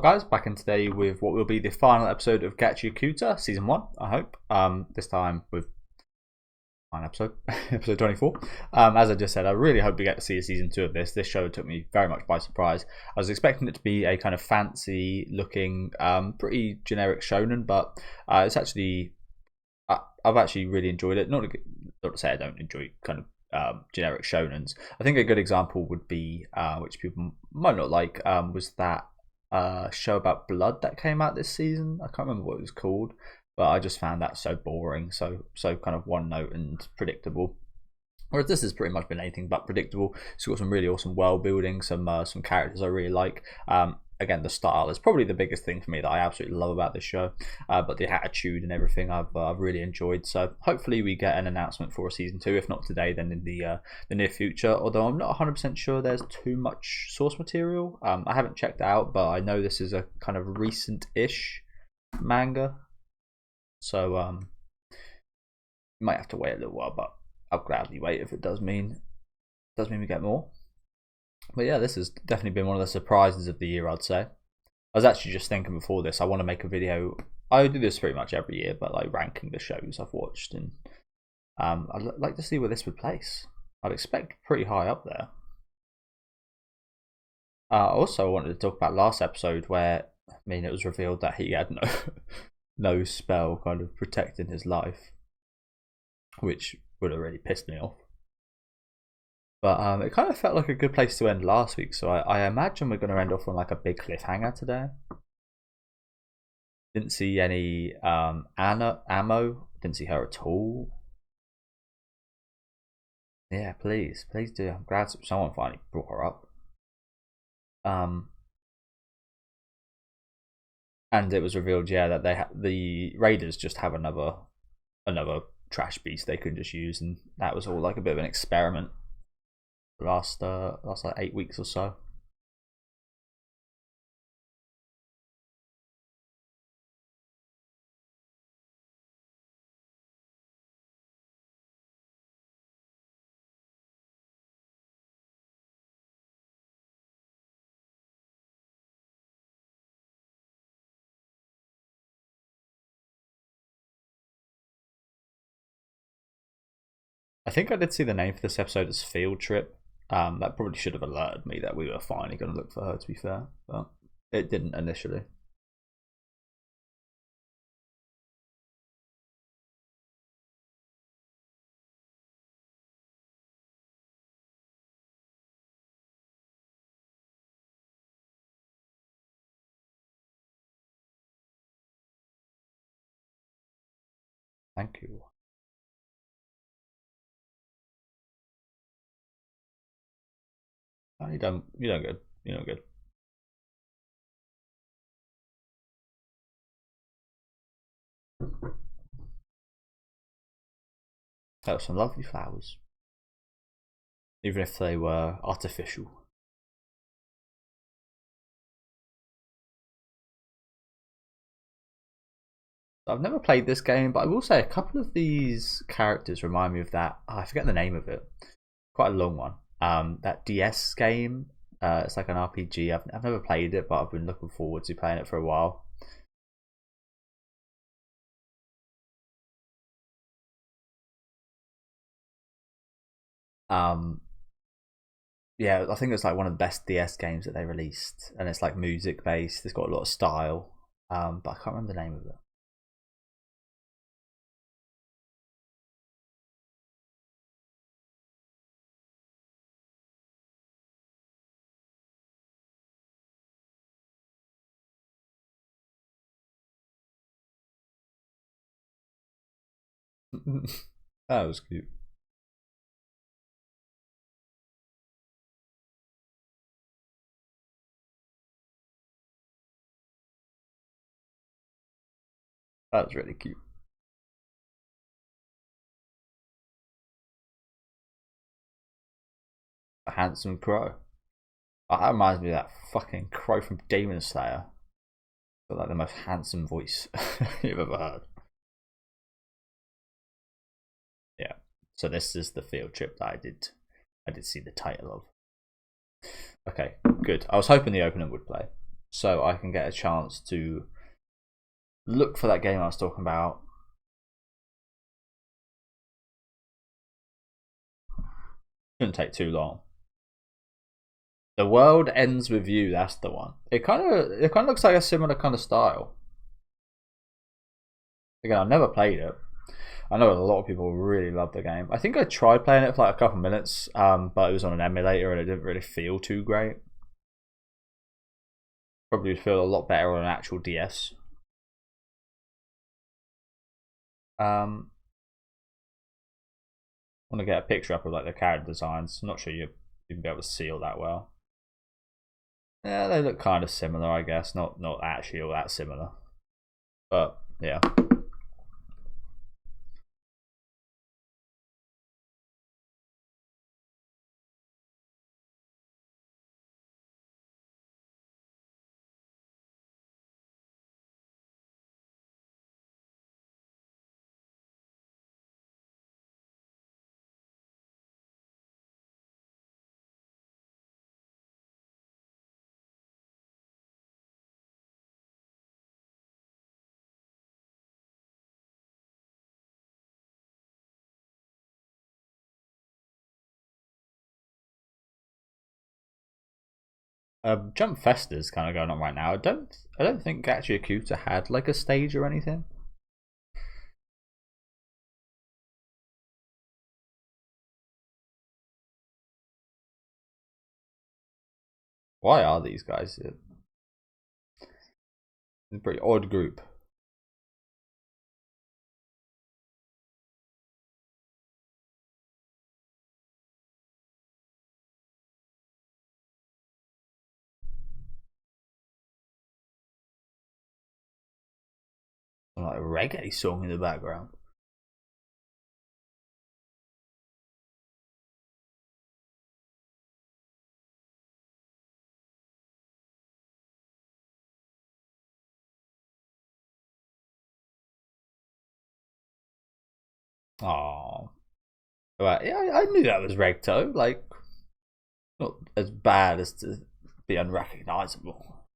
Guys, back in today with what will be the final episode of Gachiakuta season 1, I hope. This time with final episode, episode 24. As I just said, I really hope we get to see a season 2 of this. This show took me very much by surprise. I was expecting it to be a kind of fancy looking, pretty generic shonen, but it's actually, I've actually really enjoyed it. Not to say I don't enjoy kind of generic shonens. I think a good example would be, which people might not like, was that show about blood that came out this season. I can't remember what it was called, but I just found that so boring, so kind of one note and predictable. Whereas this has pretty much been anything but predictable. It's got some really awesome world building, some characters I really like. Again, the style is probably the biggest thing for me that I absolutely love about this show. But the attitude and everything I've really enjoyed. So hopefully we get an announcement for a season 2. If not today, then in the near future. Although I'm not 100% sure there's too much source material. I haven't checked out, but I know this is a kind of recent-ish manga. So you might have to wait a little while, but I'll gladly wait if it does mean we get more. But yeah, this has definitely been one of the surprises of the year, I'd say. I was actually just thinking before this, I want to make a video. I do this pretty much every year, but like ranking the shows I've watched, and I'd like to see where this would place. I'd expect pretty high up there. Also, I wanted to talk about last episode where, I mean, it was revealed that he had no spell kind of protecting his life, which would have really pissed me off. But it kind of felt like a good place to end last week, so I imagine we're going to end off on like a big cliffhanger today. Didn't see any ammo. Didn't see her at all. Yeah, please do. I'm glad someone finally brought her up. And it was revealed, yeah, that the raiders just have another trash beast they could just use, and that was all like a bit of an experiment. Last like 8 weeks or so. I think I did see the name for this episode as Field Trip. That probably should have alerted me that we were finally going to look for her, to be fair, but it didn't initially. Thank you. Oh, you don't good. You don't good. That was some lovely flowers, even if they were artificial. I've never played this game, but I will say a couple of these characters remind me of that. Oh, I forget the name of it. Quite a long one. That DS game. It's like an RPG. I've never played it, but I've been looking forward to playing it for a while. Yeah, I think it's like one of the best DS games that they released, and it's like music based. It's got a lot of style, but I can't remember the name of it. That was cute. That was really cute. A handsome crow. Oh, that reminds me of that fucking crow from Demon Slayer. Got like the most handsome voice you've ever heard. Yeah. So this is the field trip that I did see the title of. Okay, good. I was hoping the opening would play. so I can get a chance to look for that game I was talking about. Shouldn't take too long. The World Ends With You, that's the one. It kind of looks like a similar kind of style. Again, I've never played it. I know a lot of people really love the game. I think I tried playing it for like a couple minutes, but it was on an emulator and it didn't really feel too great. Probably would feel a lot better on an actual DS. I want to get a picture up of like the character designs. I'm not sure you'd be able to see all that well. Yeah, they look kind of similar, I guess. Not actually all that similar, but yeah. Jump Festa's kind of going on right now. I don't think Gachiakuta had like a stage or anything. Why are these guys? It's a pretty odd group. Like a reggae song in the background. Oh, right. Yeah, I knew that was Regto. Like, not as bad as to be unrecognizable.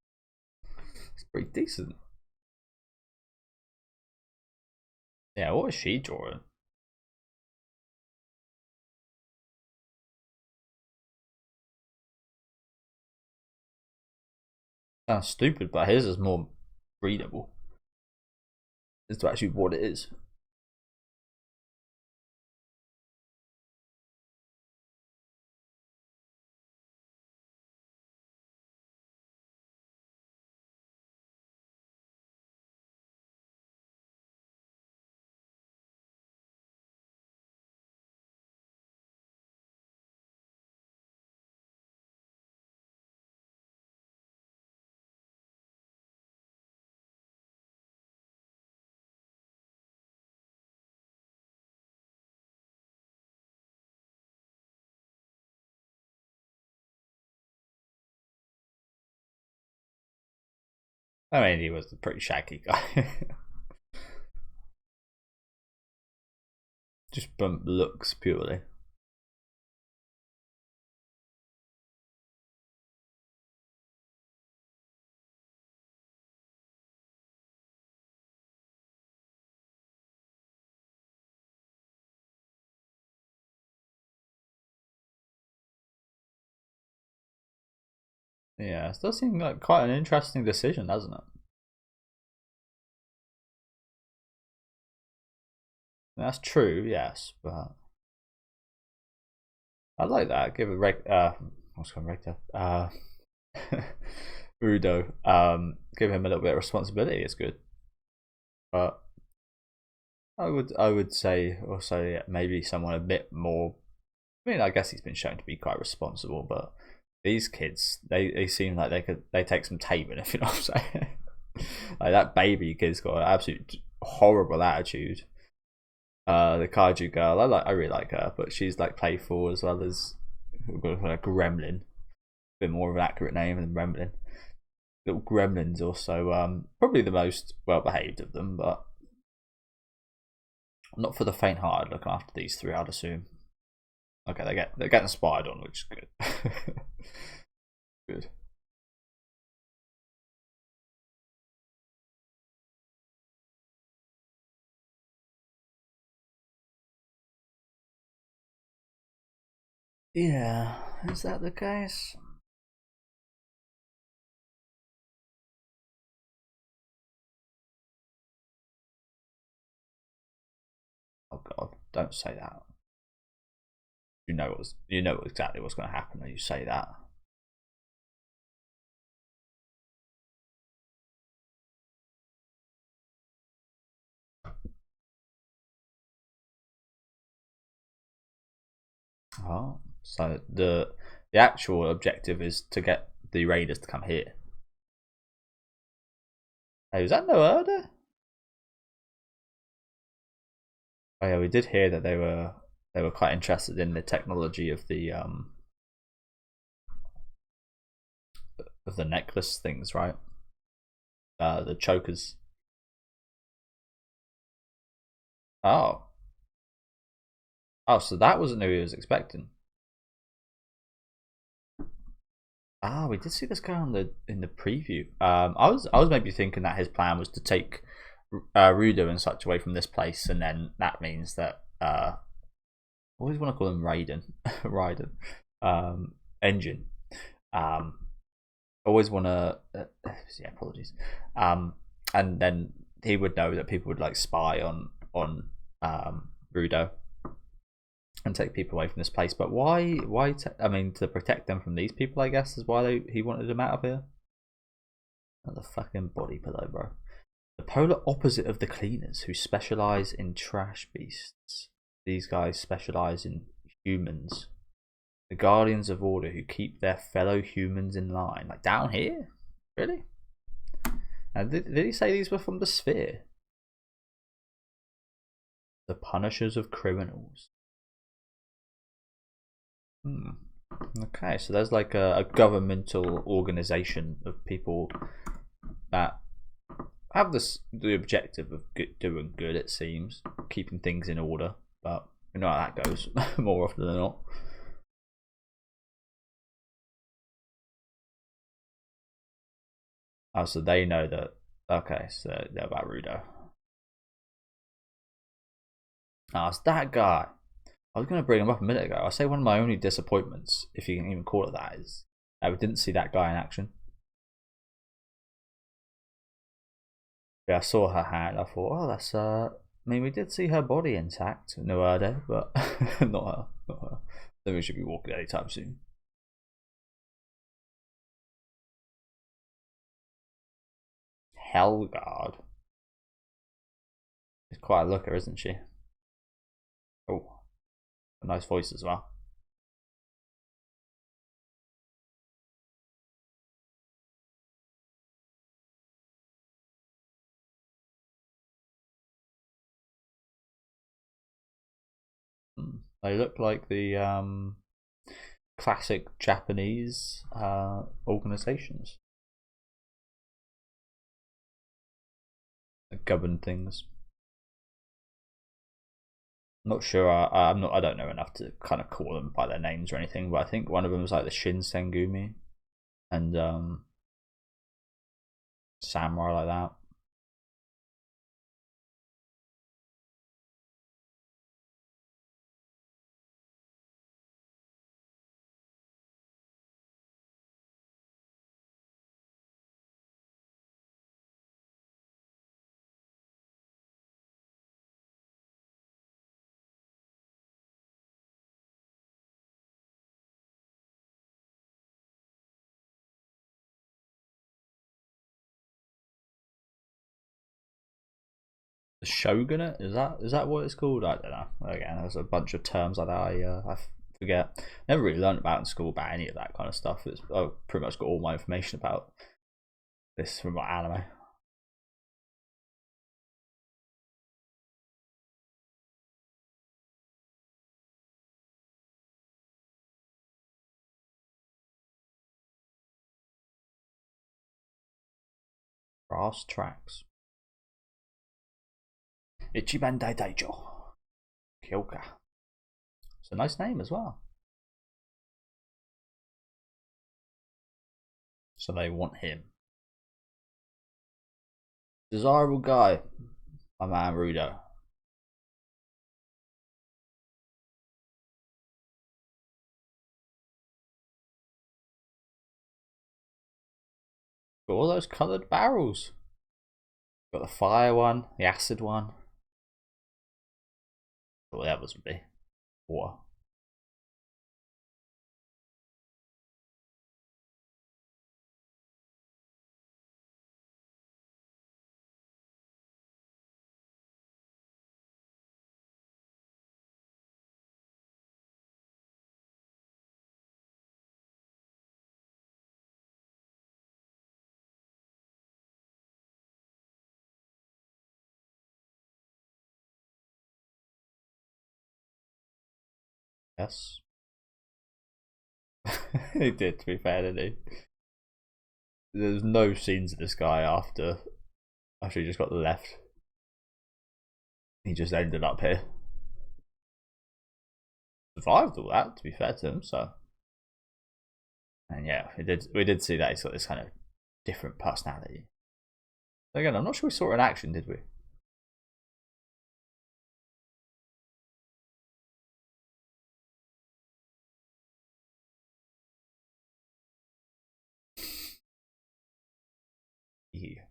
It's pretty decent. Yeah, what was she drawing? Sounds stupid, but his is more readable. As to actually what it is. I mean, he was a pretty shaggy guy. Just from looks purely. Yeah, it does seem like quite an interesting decision, doesn't it? That's true, yes, but I like that. Give a what's called Rector? Rudo. Give him a little bit of responsibility. It's good, but I would say also yeah, maybe someone a bit more. I mean, I guess he's been shown to be quite responsible, but these kids, they seem like they take some taming, if you know what I'm saying. Like that baby kid's got an absolute horrible attitude. The Kaiju girl, I really like her, but she's like playful as well as like Gremlin. A bit more of an accurate name than Gremlin. Little Gremlin's also probably the most well behaved of them, but not for the faint-hearted. Looking after these three, I'd assume. Okay, they're getting spied on, which is good. Good. Yeah, is that the case? Oh god, don't say that. You know exactly what's going to happen when you say that. Oh, so the actual objective is to get the raiders to come here. Hey, was that no order? Oh yeah, we did hear that they were quite interested in the technology of the necklace things, right? The chokers. Oh, oh, so that wasn't who he was expecting. Ah, we did see this guy on the in the preview. I was maybe thinking that his plan was to take Rudo and such away from this place, and then that means that I always want to call him Raiden, Raiden, Engine. Um, always want to. Yeah, apologies. And then he would know that people would like spy on Rudo and take people away from this place. But why? Why? I mean, to protect them from these people, I guess, is why he wanted them out of here. Not the fucking body pillow, bro. The polar opposite of the cleaners, who specialize in trash beasts. These guys specialize in humans. The guardians of order, who keep their fellow humans in line. Like down here, really? And did he say these were from the sphere? The punishers of criminals. Okay, so there's like a governmental organization of people that have the objective of doing good, it seems, keeping things in order. But you know how that goes more often than not. Oh, so they know that. Okay, so they're about Rudo. Oh, it's that guy. I was going to bring him up a minute ago. I say one of my only disappointments, if you can even call it that, is that we didn't see that guy in action. Yeah, I saw her hand. I thought, oh, that's I mean, we did see her body intact, no Erde, but not her. Not her. Then we should be walking anytime soon. Helgard. She's quite a looker, isn't she? Oh, a nice voice as well. They look like the classic Japanese organizations that govern things. I'm not sure. I'm not. I don't know enough to kind of call them by their names or anything. But I think one of them was like the Shinsengumi, and samurai like that. The shogunate, is that what it's called? I don't know. Again, there's a bunch of terms like that I forget. Never really learned about in school about any of that kind of stuff. I pretty much got all my information about this from my anime. Brass tracks. Ichiban Daidaijo. Kyoka. It's a nice name as well. So they want him. Desirable guy. My man Rudo. Got all those coloured barrels. Got the fire one, the acid one. What the others would be. Water. Yes. He did, to be fair, didn't he? There's no scenes of this guy after he just got left. He just ended up here. Survived all that, to be fair to him, so. And yeah, we did see that he's got this kind of different personality. Again, I'm not sure we saw it in action, did we? Yeah.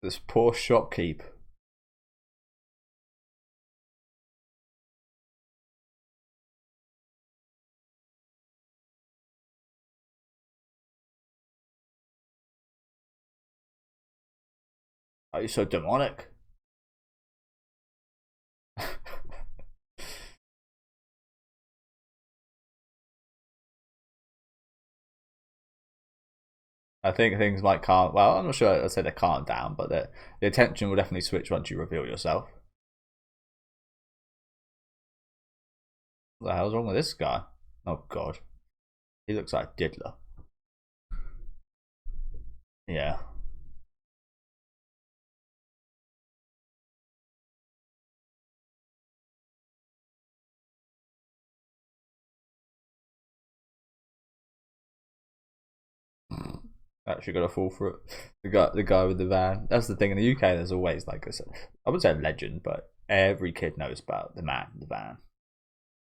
This poor shopkeep. Are you so demonic? I think things might calm. Well, I'm not sure I'd say they calm down, but the attention will definitely switch once you reveal yourself. What the hell's wrong with this guy? Oh god, he looks like Diddler. Yeah. Actually got to fall for it. The guy with the van. That's the thing in the UK. There's always like I would say a legend, but every kid knows about the man in the van.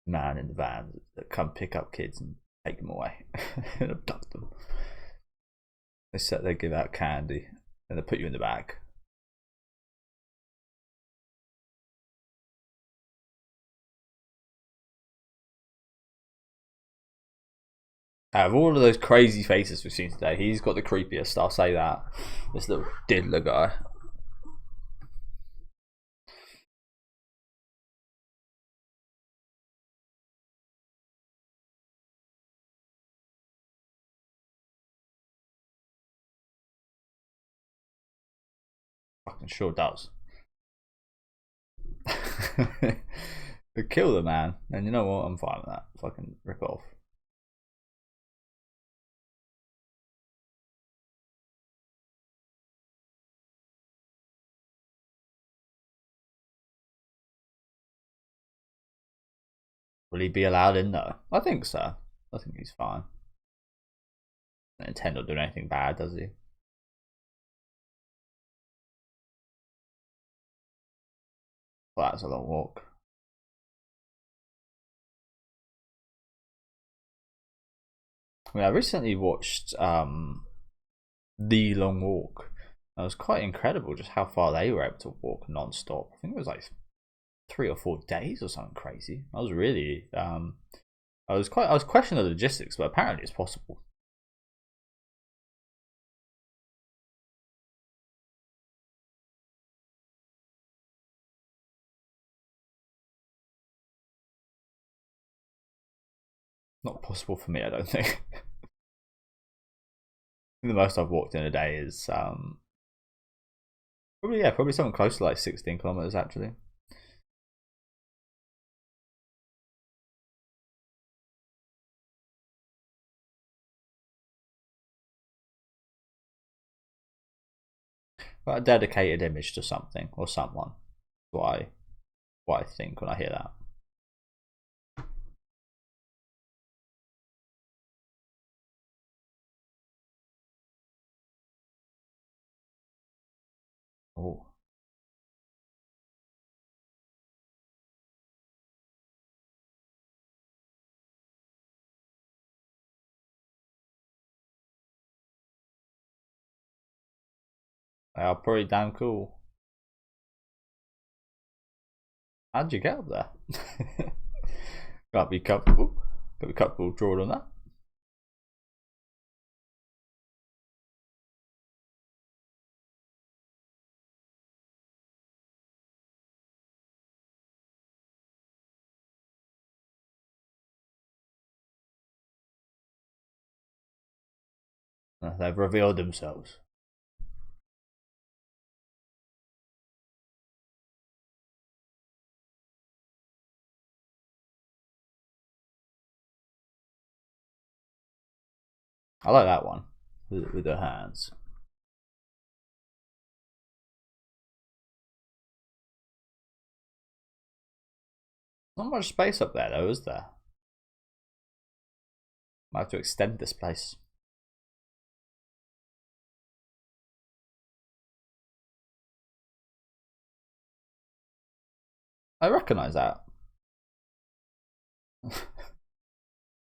The man in the van that come pick up kids and take them away and abduct them. They give out candy and they put you in the bag. Out of all of those crazy faces we've seen today, he's got the creepiest. I'll say that. This little diddler guy. Fucking sure does. But kill the man, and you know what? I'm fine with that. Fucking rip off. Will he be allowed in though? I think so. I think he's fine. Nintendo not doing anything bad, does he? Well, that's a long walk. I mean, I recently watched The Long Walk. It was quite incredible just how far they were able to walk non-stop. I think it was like 3 or 4 days or something crazy. I was really I was questioning the logistics, but apparently it's possible. Not possible for me, I don't think. The most I've walked in a day is probably something close to like 16 kilometers actually. a dedicated image to something or someone. That's what I think when I hear that. Oh. They are pretty damn cool. How'd you get up there? Gotta be comfortable. Gotta be comfortable drawing on that. They've revealed themselves. I like that one with their hands. Not much space up there though, is there? Might have to extend this place. I recognise that.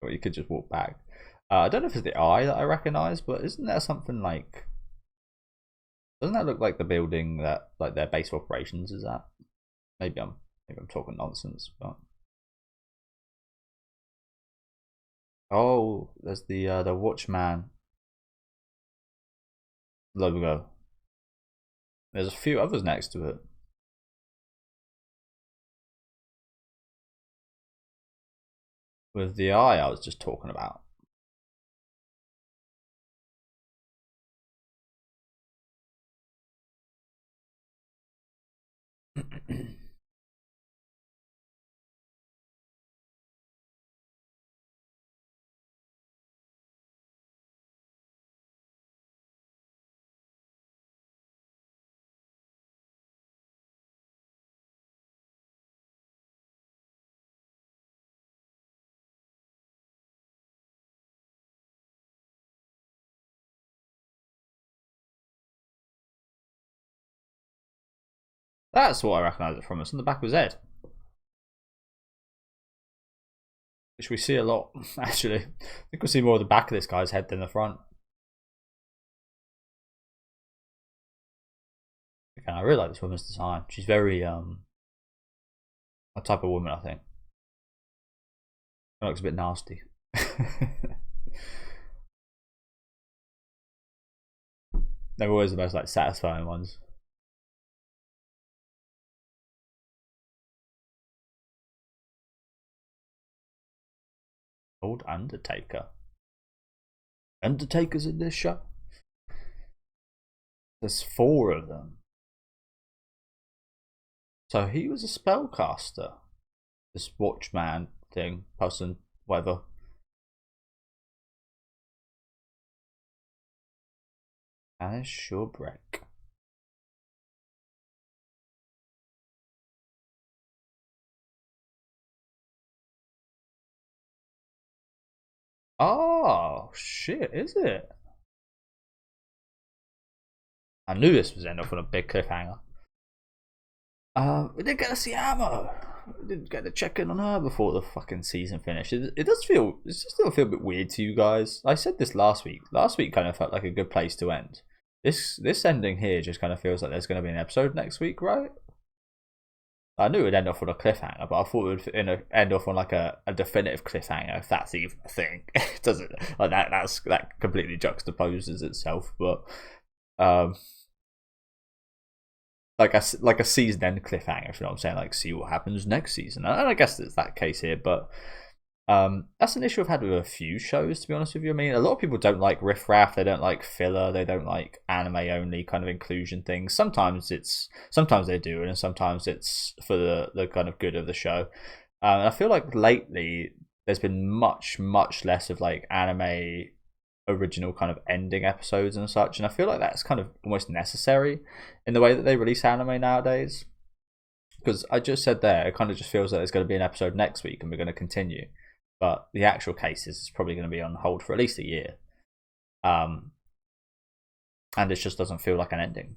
Or you could just walk back. I don't know if it's the eye that I recognise, but isn't there something like? Doesn't that look like the building that like their base of operations is at? Maybe I'm talking nonsense, but oh, there's the Watchman logo. There's a few others next to it. With the eye I was just talking about. That's what I recognise it from. It's on the back of his head. Which we see a lot, actually. I think we see more of the back of this guy's head than the front. Again, I really like this woman's design. She's very, a type of woman, I think. It looks a bit nasty. They're always the most like satisfying ones. Old Undertaker. Undertakers in this show? There's 4 of them. So he was a spellcaster. This Watchman thing, person, whatever. Alice Shawbreak. Oh shit, is it? I knew this was end up on a big cliffhanger. We didn't get to see Ammo. We didn't get to check in on her before the fucking season finished. It does feel, it still feel a bit weird to you guys. I said this last week. Last week kind of felt like a good place to end. This ending here just kind of feels like there's going to be an episode next week, right? I knew it would end off on a cliffhanger, but I thought it would end off on like a definitive cliffhanger, if that's even a thing. It doesn't like that completely juxtaposes itself, but like a season end cliffhanger, if you know what I'm saying, like see what happens next season. And I guess it's that case here, but that's an issue I've had with a few shows, to be honest with you. I mean, a lot of people don't like riffraff, they don't like filler, they don't like anime only kind of inclusion things. Sometimes they do, and sometimes it's for the kind of good of the show. And I feel like lately there's been much less of like anime original kind of ending episodes and such, and I feel like that's kind of almost necessary in the way that they release anime nowadays. Because I just said there, it kind of just feels like there's going to be an episode next week and we're going to continue, but the actual case is probably going to be on hold for at least a year, and it just doesn't feel like an ending.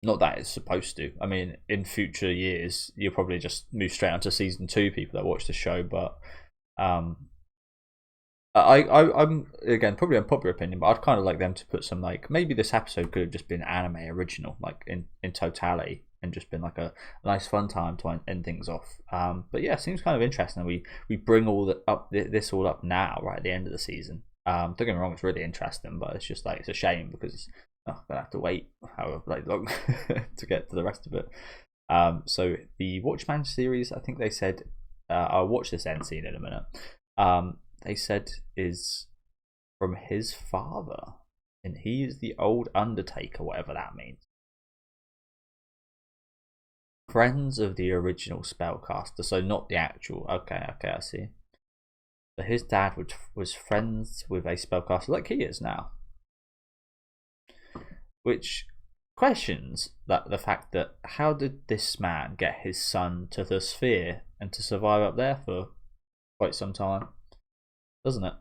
Not that it's supposed to. I mean, in future years, you'll probably just move straight onto season 2. People that watch the show, but I'm again probably unpopular opinion, but I'd kind of like them to put some like maybe this episode could have just been anime original, like in totality, and just been like a nice fun time to end things off. But yeah, it seems kind of interesting. We bring this all up now, right at the end of the season. Don't get me wrong, it's really interesting, but it's just like it's a shame because I'm gonna have to wait however long to get to the rest of it. So the Watchman series, I think they said I'll watch this end scene in a minute. They said is from his father, and he is the old Undertaker, whatever that means. Friends of the original spellcaster, so not the actual. Okay, I see. So his dad was friends with a spellcaster like he is now, which questions that the fact that how did this man get his son to the sphere and to survive up there for quite some time, doesn't it?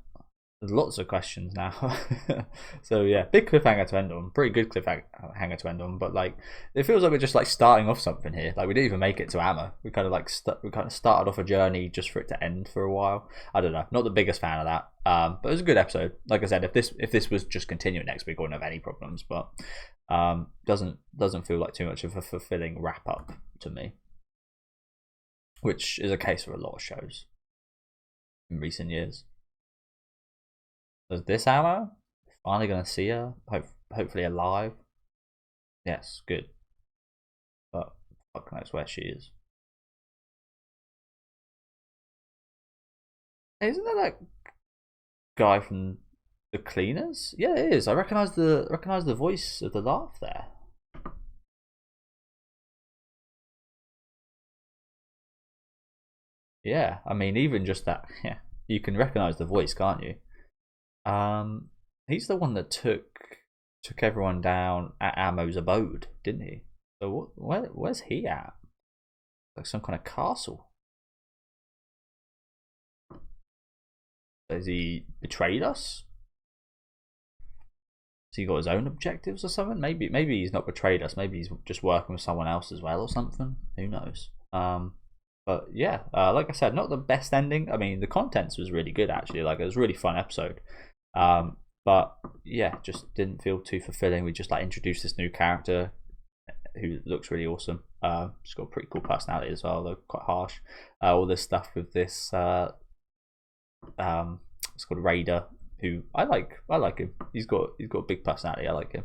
There's lots of questions now. So yeah, big cliffhanger to end on. Pretty good cliffhanger to end on, but like it feels like we're just like starting off something here. Like we didn't even make it to Amma. We kind of like started off a journey just for it to end for a while. I don't know. Not the biggest fan of that. But it was a good episode. Like I said, if this was just continuing next week, I wouldn't have any problems. But doesn't feel like too much of a fulfilling wrap up to me, which is a case for a lot of shows in recent years. Does this Amma finally gonna see her? Hopefully alive. Yes, good. But fuck knows where she is. Isn't that guy from the Cleaners? Yeah, it is. I recognize the voice of the laugh there. Yeah, I mean even just that. Yeah, you can recognize the voice, can't you? He's the one that took everyone down at Ammo's abode, didn't he? So where's he at? Like some kind of castle. Has he betrayed us? Has he got his own objectives or something? Maybe he's not betrayed us. Maybe he's just working with someone else as well or something. Who knows? But yeah, like I said, not the best ending. I mean, the contents was really good actually. Like it was a really fun episode. But yeah, just didn't feel too fulfilling. We just like introduced this new character who looks really awesome. She's got a pretty cool personality as well, though quite harsh. All this stuff with this it's called Raider, who I like him. He's got a big personality. I like him.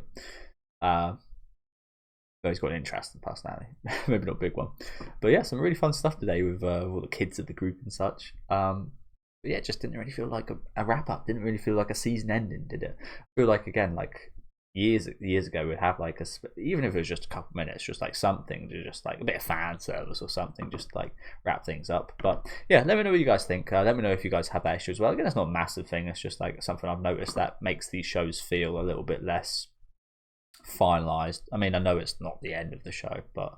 But he's got an interesting personality. Maybe not a big one. But yeah, some really fun stuff today with all the kids of the group and such. But yeah, it just didn't really feel like a wrap up. Didn't really feel like a season ending, did it? I feel like again, like years ago, we'd have like even if it was just a couple minutes, just like something to just like a bit of fan service or something, just like wrap things up. But yeah, let me know what you guys think. Let me know if you guys have that issue as well. Again, it's not a massive thing. It's just like something I've noticed that makes these shows feel a little bit less finalized. I mean, I know it's not the end of the show, but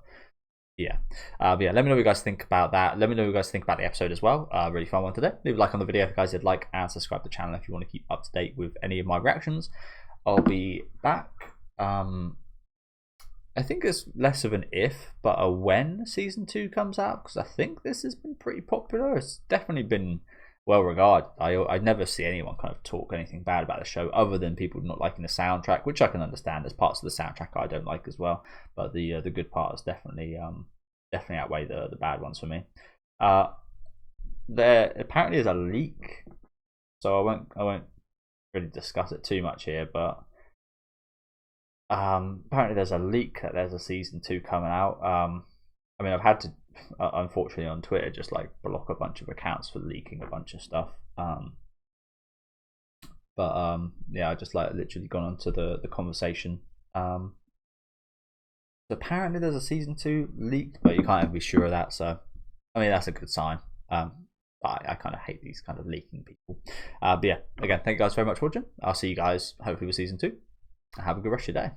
yeah. But yeah, let me know what you guys think about that. Let me know what you guys think about the episode as well. Really fun one today. Leave a like on the video if you guys did like, and subscribe to the channel if you want to keep up to date with any of my reactions. I'll be back. I think it's less of an if, but a when season 2 comes out, because I think this has been pretty popular. It's definitely been well regarded. I never see anyone kind of talk anything bad about the show other than people not liking the soundtrack, which I can understand. There's parts of the soundtrack I don't like as well, but the good parts definitely outweigh the bad ones for me. There apparently is a leak, so I won't really discuss it too much here, but apparently there's a leak that there's a season 2 coming out. I mean, I've had to unfortunately on Twitter just like block a bunch of accounts for leaking a bunch of stuff. Yeah, I just like literally gone onto the conversation. Apparently there's a season 2 leaked, but you can't ever be sure of that. So I mean, that's a good sign. I kind of hate these kind of leaking people. But yeah, again, thank you guys very much for watching. I'll see you guys hopefully with season 2. Have a good rest of your day.